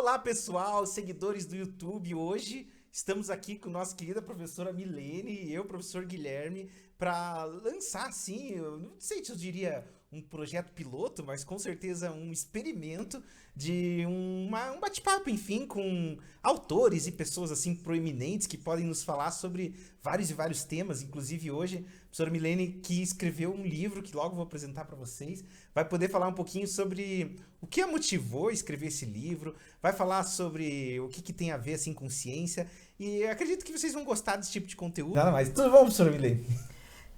Olá, pessoal, seguidores do YouTube. Hoje estamos aqui com nossa querida professora Milene e eu, professor Guilherme, para lançar, assim, eu não sei se eu diria um projeto piloto, mas com certeza um experimento de um bate-papo, enfim, com autores e pessoas, assim, proeminentes que podem nos falar sobre vários e vários temas. Inclusive hoje, a professora Milene, que escreveu um livro que logo vou apresentar para vocês, vai poder falar um pouquinho sobre o que a motivou a escrever esse livro, vai falar sobre o que tem a ver, assim, com ciência, e acredito que vocês vão gostar desse tipo de conteúdo. Nada mais. Tudo bom, professora Milene?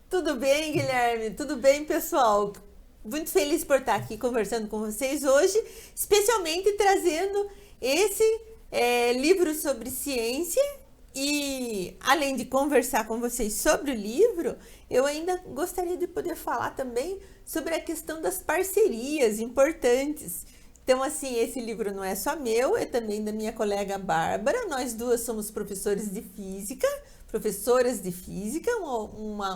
Tudo bem, Guilherme? Tudo bem, pessoal? Muito feliz por estar aqui conversando com vocês hoje, especialmente trazendo esse livro sobre ciência. E além de conversar com vocês sobre o livro, eu ainda gostaria de poder falar também sobre a questão das parcerias importantes. Então, assim, esse livro não é só meu, é também da minha colega Bárbara. Nós duas somos professoras de física,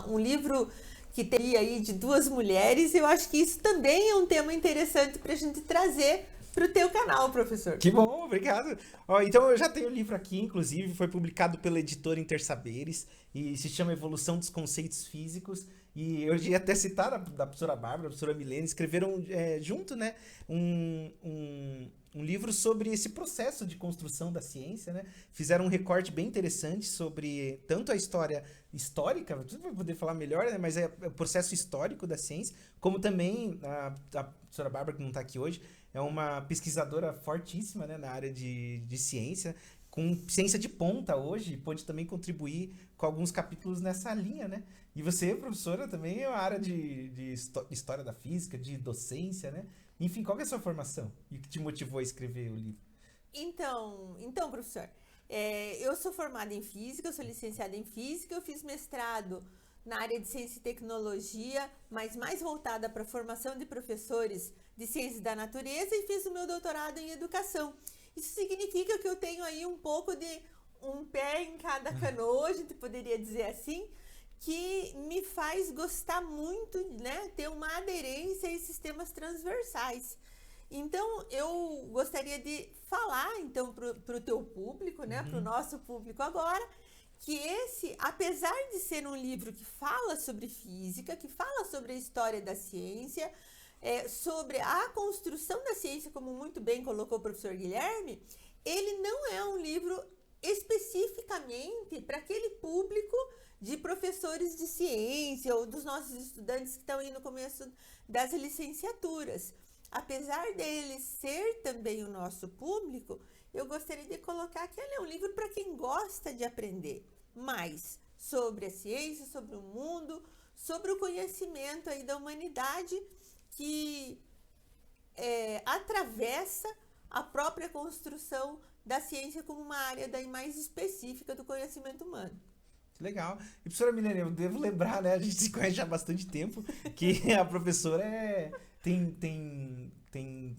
um livro que teria aí de duas mulheres. Eu acho que isso também é um tema interessante para a gente trazer para o teu canal, professor. Que bom, obrigado. Ó, então eu já tenho o livro aqui, inclusive, foi publicado pela editora Intersaberes e se chama Evolução dos Conceitos Físicos. E eu ia até citar da professora Bárbara, a professora Milene, escreveram junto, né, um livro sobre esse processo de construção da ciência, né? Fizeram um recorte bem interessante sobre tanto a história histórica, você vai poder falar melhor, né? Mas é o processo histórico da ciência, como também a professora Bárbara, que não está aqui hoje, é uma pesquisadora fortíssima, né, na área de ciência, com ciência de ponta hoje, pode também contribuir com alguns capítulos nessa linha, né? E você, professora, também é uma área de história da física, de docência, né? Enfim, qual que é a sua formação? E o que te motivou a escrever o livro? Então, professor, eu sou formada em física, eu sou licenciada em física, eu fiz mestrado na área de ciência e tecnologia, mas mais voltada para a formação de professores de ciências da natureza, e fiz o meu doutorado em educação. Isso significa que eu tenho aí um pouco de um pé em cada canoa, a gente poderia dizer assim, que me faz gostar muito, né, ter uma aderência a esses temas transversais. Então, eu gostaria de falar, então, para o teu público, né, para o nosso público agora, que esse, apesar de ser um livro que fala sobre física, que fala sobre a história da ciência, sobre a construção da ciência, como muito bem colocou o professor Guilherme, ele não é um livro especificamente para aquele público de professores de ciência ou dos nossos estudantes que estão aí no começo das licenciaturas. Apesar dele ser também o nosso público, eu gostaria de colocar que ele é um livro para quem gosta de aprender mais sobre a ciência, sobre o mundo, sobre o conhecimento aí da humanidade que atravessa a própria construção da ciência como uma área daí mais específica do conhecimento humano. Legal. E professora Milene, eu devo lembrar, né? A gente se conhece já há bastante tempo, que a professora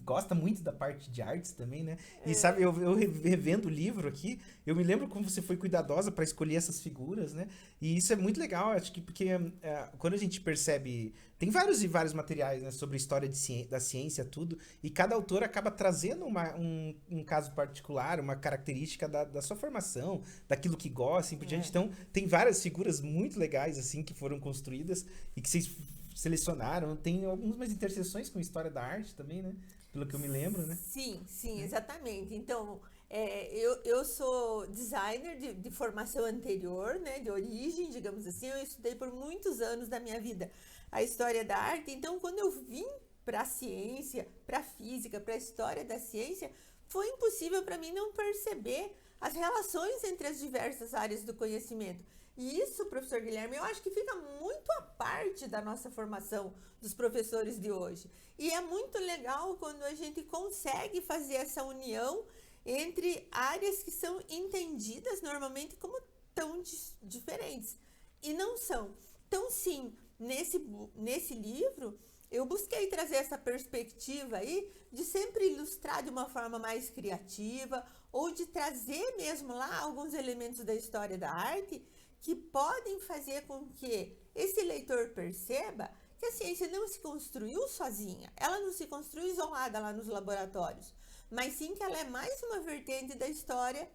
gosta muito da parte de artes também, né? E sabe, eu revendo o livro aqui, eu me lembro como você foi cuidadosa para escolher essas figuras, né? E isso é muito legal, acho que porque quando a gente percebe, tem vários e vários materiais, né, sobre a história da ciência, tudo, e cada autor acaba trazendo um caso particular, uma característica da sua formação, daquilo que gosta, assim por diante. Então, tem várias figuras muito legais, assim, que foram construídas e que vocês selecionaram. Tem algumas interseções com história da arte também, né? Pelo que eu me lembro, né? Sim, exatamente. Então, eu sou designer de formação anterior, né, de origem, digamos assim. Eu estudei por muitos anos da minha vida a história da arte. Então, quando eu vim para a ciência, para a física, para a história da ciência, foi impossível para mim não perceber as relações entre as diversas áreas do conhecimento. E isso, professor Guilherme, eu acho que fica muito à parte da nossa formação dos professores de hoje. E é muito legal quando a gente consegue fazer essa união entre áreas que são entendidas normalmente como tão diferentes. E não são. Então, sim, nesse livro, eu busquei trazer essa perspectiva aí de sempre ilustrar de uma forma mais criativa ou de trazer mesmo lá alguns elementos da história da arte que podem fazer com que esse leitor perceba que a ciência não se construiu sozinha, ela não se construiu isolada lá nos laboratórios. mas sim que ela é mais uma vertente da história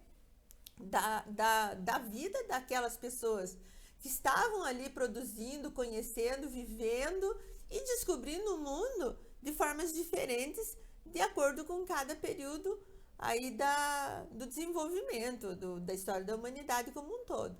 da vida daquelas pessoas que estavam ali produzindo, conhecendo, vivendo e descobrindo o mundo de formas diferentes, de acordo com cada período aí do desenvolvimento, da história da humanidade como um todo.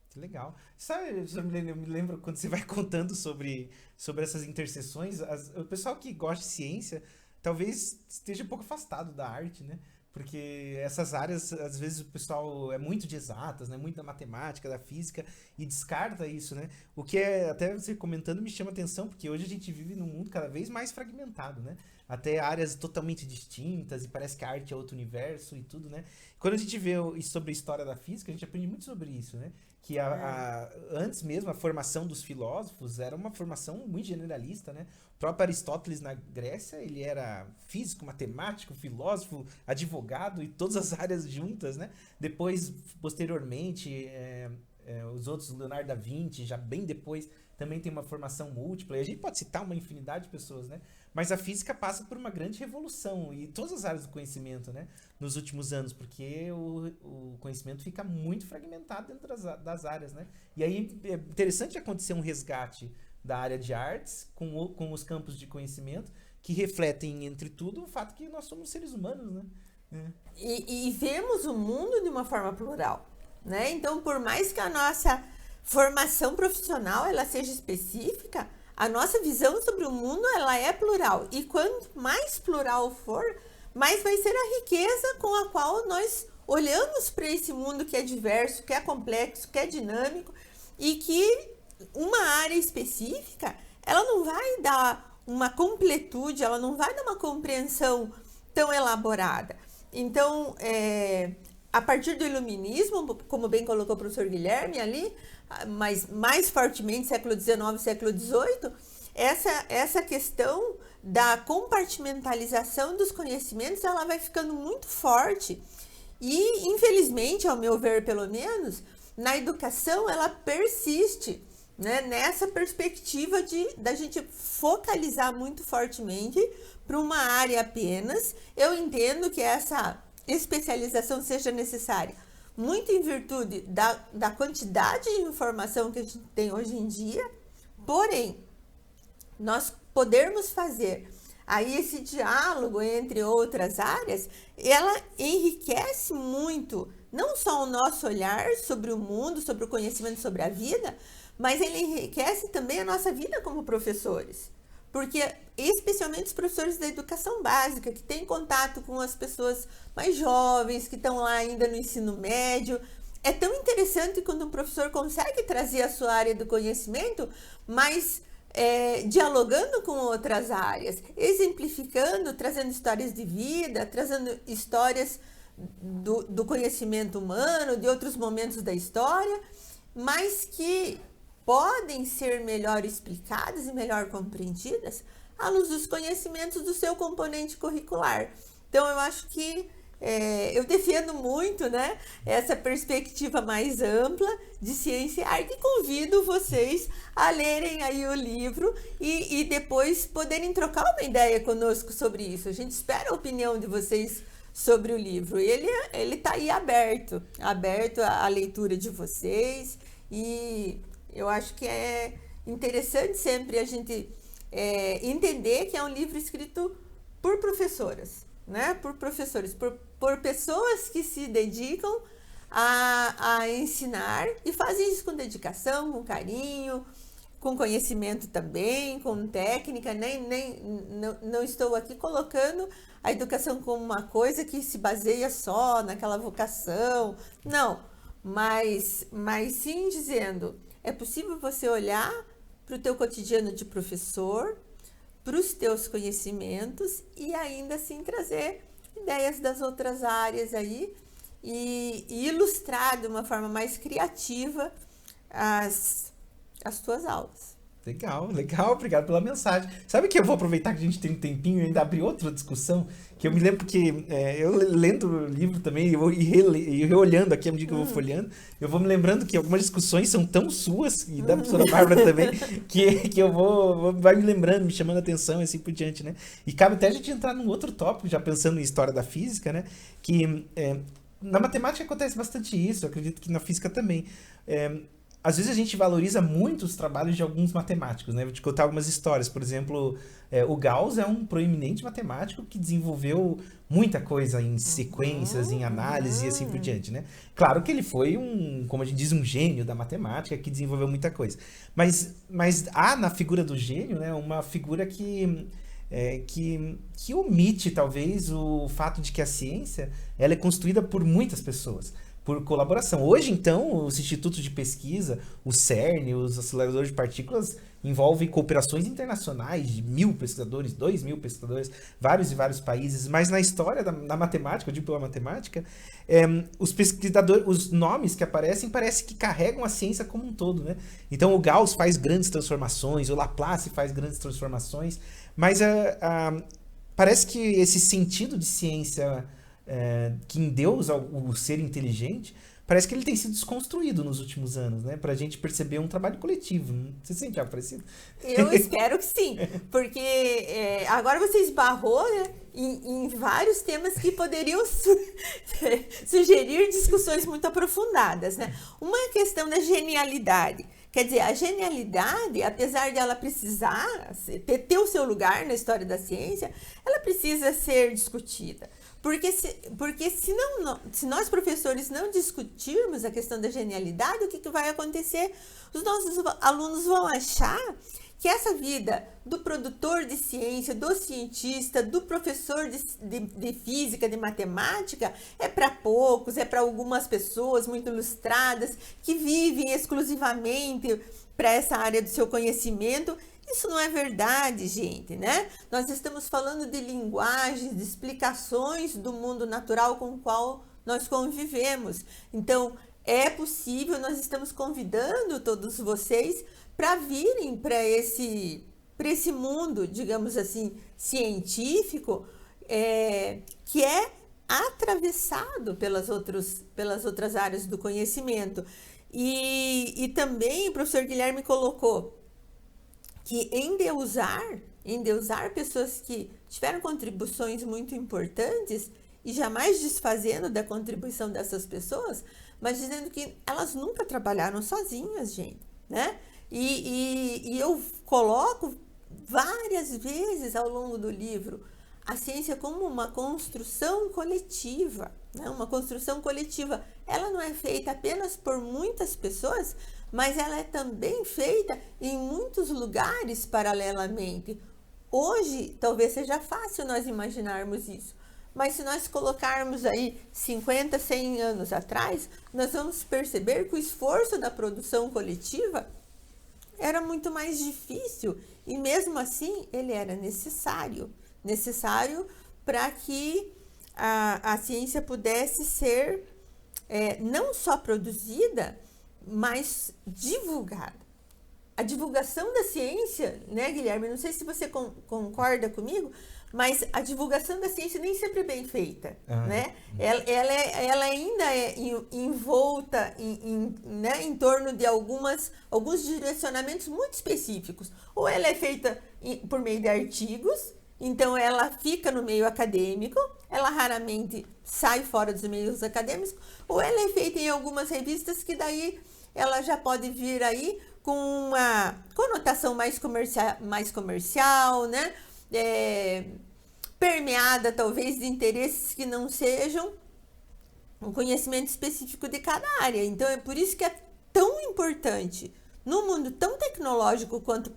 Que legal. Sabe, eu me lembro quando você vai contando sobre essas interseções, o pessoal que gosta de ciência talvez esteja um pouco afastado da arte, né? Porque essas áreas, às vezes, o pessoal é muito de exatas, né? Muito da matemática, da física, e descarta isso, né? O que é, até você comentando, me chama atenção, porque hoje a gente vive num mundo cada vez mais fragmentado, né? Até áreas totalmente distintas, e parece que a arte é outro universo e tudo, né? Quando a gente vê sobre a história da física, a gente aprende muito sobre isso, né? Que antes mesmo, a formação dos filósofos era uma formação muito generalista, né? O próprio Aristóteles na Grécia, ele era físico, matemático, filósofo, advogado e todas as áreas juntas, né? Depois, posteriormente, os outros, Leonardo da Vinci, já bem depois, também tem uma formação múltipla. E a gente pode citar uma infinidade de pessoas, né? Mas a física passa por uma grande revolução e todas as áreas do conhecimento, né? Nos últimos anos, porque o conhecimento fica muito fragmentado dentro das áreas, né? E aí é interessante acontecer um resgate da área de artes com os campos de conhecimento que refletem, entre tudo, o fato que nós somos seres humanos, né? E vemos o mundo de uma forma plural, né? Então, por mais que a nossa formação profissional ela seja específica, a nossa visão sobre o mundo ela é plural. E quanto mais plural for, mais vai ser a riqueza com a qual nós olhamos para esse mundo que é diverso, que é complexo, que é dinâmico e que uma área específica, ela não vai dar uma completude, ela não vai dar uma compreensão tão elaborada. Então, a partir do iluminismo, como bem colocou o professor Guilherme ali, mas mais fortemente século XIX, século XVIII, essa questão da compartimentalização dos conhecimentos, ela vai ficando muito forte e, infelizmente, ao meu ver, pelo menos, na educação, ela persiste, né, nessa perspectiva da gente focalizar muito fortemente para uma área apenas. Eu entendo que essa especialização seja necessária, muito em virtude da quantidade de informação que a gente tem hoje em dia, porém, nós podermos fazer aí esse diálogo entre outras áreas, ela enriquece muito, não só o nosso olhar sobre o mundo, sobre o conhecimento, sobre a vida, mas ele enriquece também a nossa vida como professores. Porque, especialmente os professores da educação básica, que têm contato com as pessoas mais jovens, que estão lá ainda no ensino médio, é tão interessante quando um professor consegue trazer a sua área do conhecimento, mas dialogando com outras áreas, exemplificando, trazendo histórias de vida, trazendo histórias do conhecimento humano, de outros momentos da história, mas que podem ser melhor explicadas e melhor compreendidas à luz dos conhecimentos do seu componente curricular. Então, eu acho que eu defendo muito, né, essa perspectiva mais ampla de ciência e arte e convido vocês a lerem aí o livro e depois poderem trocar uma ideia conosco sobre isso. A gente espera a opinião de vocês sobre o livro. Ele está aí aberto à leitura de vocês e eu acho que é interessante sempre a gente entender que é um livro escrito por professoras, né? Por professores, por pessoas que se dedicam a ensinar e fazem isso com dedicação, com carinho, com conhecimento também, com técnica. Não estou aqui colocando a educação como uma coisa que se baseia só naquela vocação, não, mas sim dizendo, é possível você olhar para o teu cotidiano de professor, para os teus conhecimentos e ainda assim trazer ideias das outras áreas aí e ilustrar de uma forma mais criativa as tuas aulas. Legal, legal, obrigado pela mensagem. Sabe que eu vou aproveitar que a gente tem um tempinho e ainda abrir outra discussão, que eu me lembro que eu lendo o livro também e reolhando aqui à medida que eu vou folheando, eu vou me lembrando que algumas discussões são tão suas, e da professora Bárbara também, que vai me lembrando, me chamando a atenção e assim por diante, né? E cabe até a gente entrar num outro tópico, já pensando em história da física, né? Que na matemática acontece bastante isso, eu acredito que na física também. Às vezes a gente valoriza muito os trabalhos de alguns matemáticos, né? Vou te contar algumas histórias. Por exemplo, o Gauss é um proeminente matemático que desenvolveu muita coisa em sequências, em análise e assim por diante, né? Claro que ele foi como a gente diz, um gênio da matemática que desenvolveu muita coisa. Mas há na figura do gênio, né, uma figura que omite, talvez, o fato de que a ciência ela é construída por muitas pessoas, por colaboração. Hoje, então, os institutos de pesquisa, o CERN, os aceleradores de partículas, envolvem cooperações internacionais de 1.000 pesquisadores, 2.000 pesquisadores, vários e vários países. Mas na história da matemática, eu digo pela matemática, os pesquisadores, os nomes que aparecem, parece que carregam a ciência como um todo, né? Então, o Gauss faz grandes transformações, o Laplace faz grandes transformações, mas parece que esse sentido de ciência que endeusa o ser inteligente, parece que ele tem sido desconstruído nos últimos anos, né? Pra gente perceber um trabalho coletivo. Você sente algo parecido? Eu espero que sim, porque agora você esbarrou, né, em vários temas que poderiam sugerir discussões muito aprofundadas, né? Uma é a questão da genialidade. Quer dizer, a genialidade, apesar de ela precisar ter o seu lugar na história da ciência, ela precisa ser discutida. Porque se nós professores não discutirmos a questão da genialidade, o que vai acontecer? Os nossos alunos vão achar que essa vida do produtor de ciência, do cientista, do professor de física, de matemática, é para poucos, é para algumas pessoas muito ilustradas, que vivem exclusivamente para essa área do seu conhecimento. Isso não é verdade, gente, né? Nós estamos falando de linguagens, de explicações do mundo natural com o qual nós convivemos. Então, é possível, nós estamos convidando todos vocês para virem para esse mundo, digamos assim, científico, que é atravessado pelas outras áreas do conhecimento. E também o professor Guilherme colocou que endeusar pessoas que tiveram contribuições muito importantes e jamais desfazendo da contribuição dessas pessoas, mas dizendo que elas nunca trabalharam sozinhas, gente, né? E eu coloco várias vezes ao longo do livro a ciência como uma construção coletiva, né? Uma construção coletiva. Ela não é feita apenas por muitas pessoas, mas ela é também feita em muitos lugares paralelamente. Hoje, talvez seja fácil nós imaginarmos isso, mas se nós colocarmos aí 50, 100 anos atrás, nós vamos perceber que o esforço da produção coletiva era muito mais difícil e mesmo assim ele era necessário para que a ciência pudesse ser não só produzida, mas divulgada. A divulgação da ciência, né, Guilherme? Não sei se você concorda comigo, mas a divulgação da ciência nem sempre é bem feita, né? Ela ainda é envolta em torno de alguns direcionamentos muito específicos. Ou ela é feita por meio de artigos, então ela fica no meio acadêmico, ela raramente sai fora dos meios acadêmicos, ou ela é feita em algumas revistas que daí ela já pode vir aí com uma conotação mais comercial, né? Permeada talvez de interesses que não sejam um conhecimento específico de cada área. Então é por isso que é tão importante, num mundo tão tecnológico quanto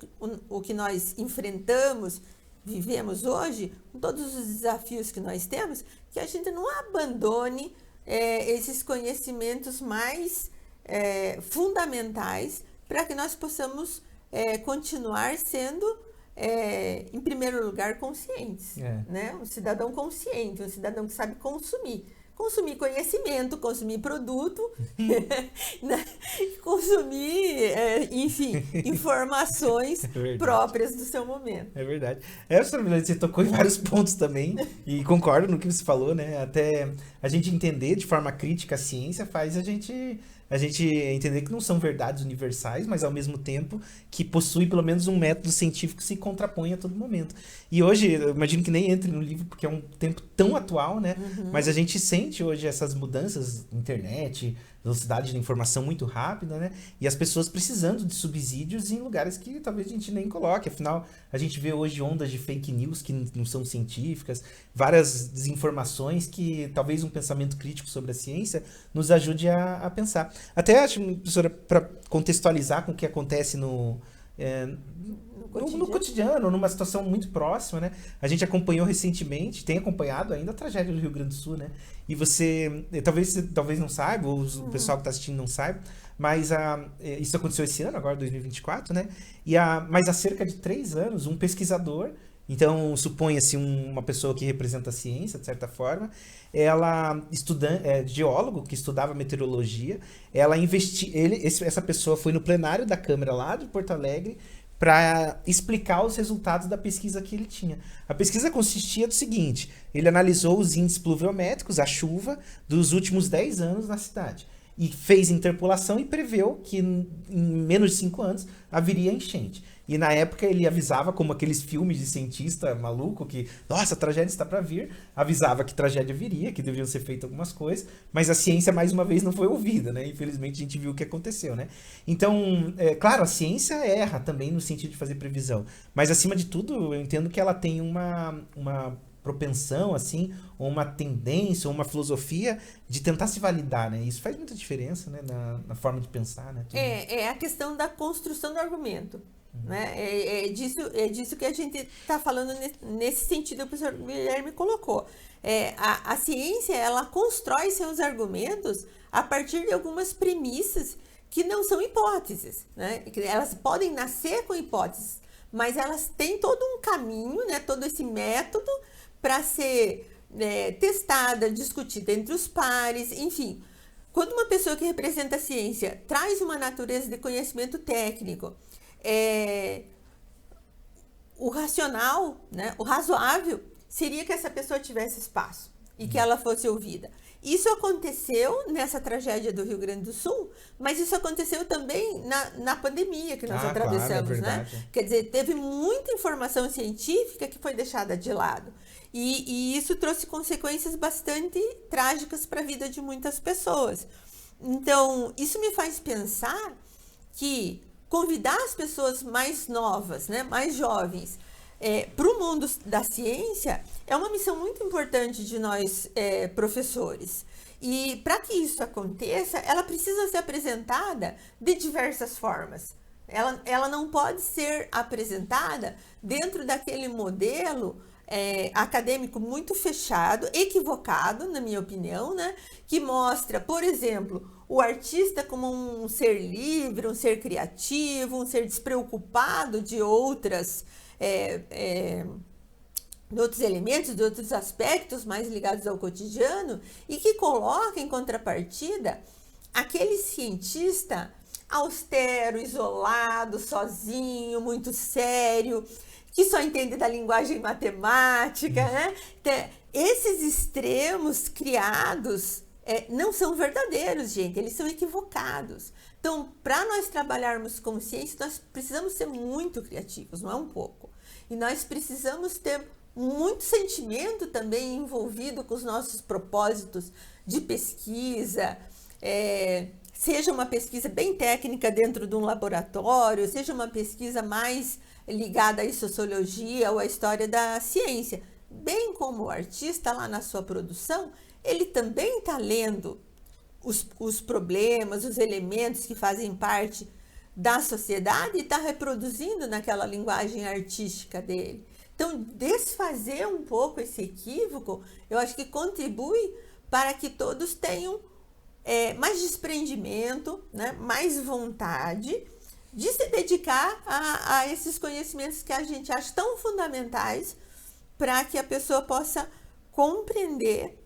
o que nós enfrentamos, vivemos hoje, com todos os desafios que nós temos, que a gente não abandone esses conhecimentos mais fundamentais para que nós possamos continuar sendo, em primeiro lugar, conscientes, né? Um cidadão consciente, um cidadão que sabe consumir, Consumir conhecimento, consumir produto, né? Consumir, enfim, informações próprias do seu momento. É verdade. Professora Milene, você tocou em vários pontos também, e concordo no que você falou, né? Até a gente entender de forma crítica a ciência faz a gente entender que não são verdades universais, mas ao mesmo tempo que possui pelo menos um método científico que se contrapõe a todo momento. E hoje, eu imagino que nem entre no livro porque é um tempo tão atual, né? Mas a gente sente hoje essas mudanças, internet, velocidade da informação muito rápida, né? E as pessoas precisando de subsídios em lugares que talvez a gente nem coloque. Afinal, a gente vê hoje ondas de fake news que não são científicas, várias desinformações que talvez um pensamento crítico sobre a ciência nos ajude a pensar. Até acho, professora, para contextualizar com o que acontece no cotidiano, numa situação muito próxima, né? A gente acompanhou recentemente, tem acompanhado ainda a tragédia do Rio Grande do Sul, né? E você talvez não saiba, ou o pessoal que está assistindo não saiba, mas isso aconteceu esse ano, agora 2024, né? Mas há cerca de 3 anos, um pesquisador, então suponha-se uma pessoa que representa a ciência, de certa forma, ela geólogo que estudava meteorologia, essa pessoa foi no plenário da Câmara lá de Porto Alegre para explicar os resultados da pesquisa que ele tinha. A pesquisa consistia do seguinte: ele analisou os índices pluviométricos, a chuva, dos últimos 10 anos na cidade. E fez interpolação e preveu que em menos de 5 anos haveria enchente. E na época ele avisava, como aqueles filmes de cientista maluco, que, nossa, a tragédia está para vir, avisava que tragédia viria, que deveriam ser feitas algumas coisas, mas a ciência, mais uma vez, não foi ouvida, né? Infelizmente, a gente viu o que aconteceu, né? Então, claro, a ciência erra também no sentido de fazer previsão, mas, acima de tudo, eu entendo que ela tem uma propensão, assim, ou uma tendência, ou uma filosofia de tentar se validar, né? Isso faz muita diferença, né? Na forma de pensar, né? É a questão da construção do argumento. Né? É disso que a gente está falando nesse sentido que o professor Guilherme colocou. A ciência, ela constrói seus argumentos a partir de algumas premissas que não são hipóteses, né? Elas podem nascer com hipóteses, mas elas têm todo um caminho, né? Todo esse método para ser testada, discutida entre os pares, enfim. Quando uma pessoa que representa a ciência traz uma natureza de conhecimento técnico, o racional, né, o razoável, seria que essa pessoa tivesse espaço e que ela fosse ouvida. Isso aconteceu nessa tragédia do Rio Grande do Sul, mas isso aconteceu também na pandemia que nós atravessamos, claro, né? Quer dizer, teve muita informação científica que foi deixada de lado. E isso trouxe consequências bastante trágicas para a vida de muitas pessoas. Então, isso me faz pensar que convidar as pessoas mais novas, né, mais jovens, para o mundo da ciência é uma missão muito importante de nós, professores. E para que isso aconteça, ela precisa ser apresentada de diversas formas. Ela não pode ser apresentada dentro daquele modelo acadêmico muito fechado, equivocado, na minha opinião, né, que mostra, por exemplo, o artista como um ser livre, um ser criativo, um ser despreocupado de outros elementos, de outros aspectos mais ligados ao cotidiano, e que coloca em contrapartida aquele cientista austero, isolado, sozinho, muito sério, que só entende da linguagem matemática, né? Então, esses extremos criados não são verdadeiros, gente, eles são equivocados. Então, para nós trabalharmos com ciência, nós precisamos ser muito criativos, não é um pouco. E nós precisamos ter muito sentimento também envolvido com os nossos propósitos de pesquisa, seja uma pesquisa bem técnica dentro de um laboratório, seja uma pesquisa mais ligada à sociologia ou à história da ciência. Bem como o artista lá na sua produção, ele também está lendo os problemas, os elementos que fazem parte da sociedade e está reproduzindo naquela linguagem artística dele. Então, desfazer um pouco esse equívoco, eu acho que contribui para que todos tenham mais desprendimento, né, mais vontade de se dedicar a esses conhecimentos que a gente acha tão fundamentais para que a pessoa possa compreender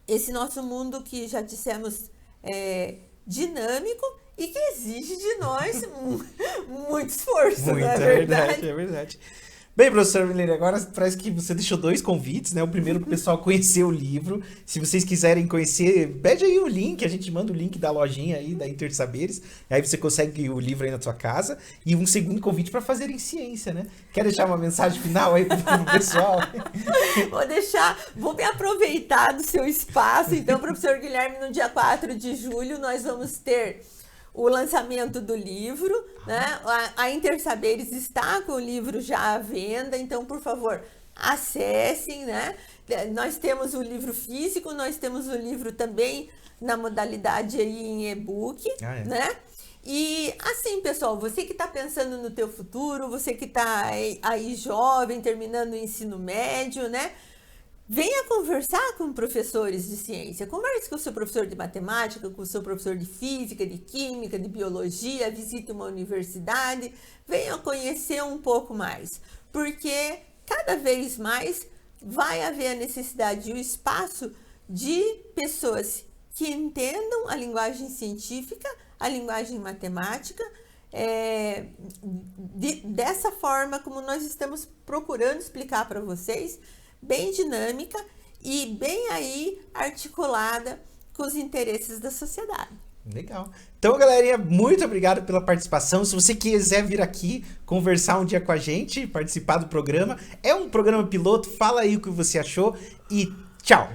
esse nosso mundo que já dissemos é dinâmico e que exige de nós muito esforço, Muito, não é é verdade? verdade, é verdade. Bem, professora Milene, agora parece que você deixou 2 convites, né? O primeiro para o pessoal conhecer o livro. Se vocês quiserem conhecer, pede aí o link, a gente manda o link da lojinha aí, da Intersaberes. Aí você consegue o livro aí na sua casa. E um segundo convite para fazerem ciência, né? Quer deixar uma mensagem final aí pro pessoal? Vou me aproveitar do seu espaço. Então, professor Guilherme, no dia 4 de julho, nós vamos ter o lançamento do livro, né? A Intersaberes está com o livro já à venda, então, por favor, acessem, né? Nós temos o livro físico, nós temos o livro também na modalidade aí em e-book, né? E assim, pessoal, você que está pensando no teu futuro, você que está aí jovem, terminando o ensino médio, né? Venha conversar com professores de ciência. Converse com o seu professor de matemática, com o seu professor de física, de química, de biologia. Visite uma universidade. Venha conhecer um pouco mais. Porque cada vez mais vai haver a necessidade e o espaço de pessoas que entendam a linguagem científica, a linguagem matemática, dessa forma como nós estamos procurando explicar para vocês, bem dinâmica e bem aí articulada com os interesses da sociedade. Legal. Então, galerinha, muito obrigado pela participação. Se você quiser vir aqui conversar um dia com a gente, participar do programa, é um programa piloto, fala aí o que você achou e tchau!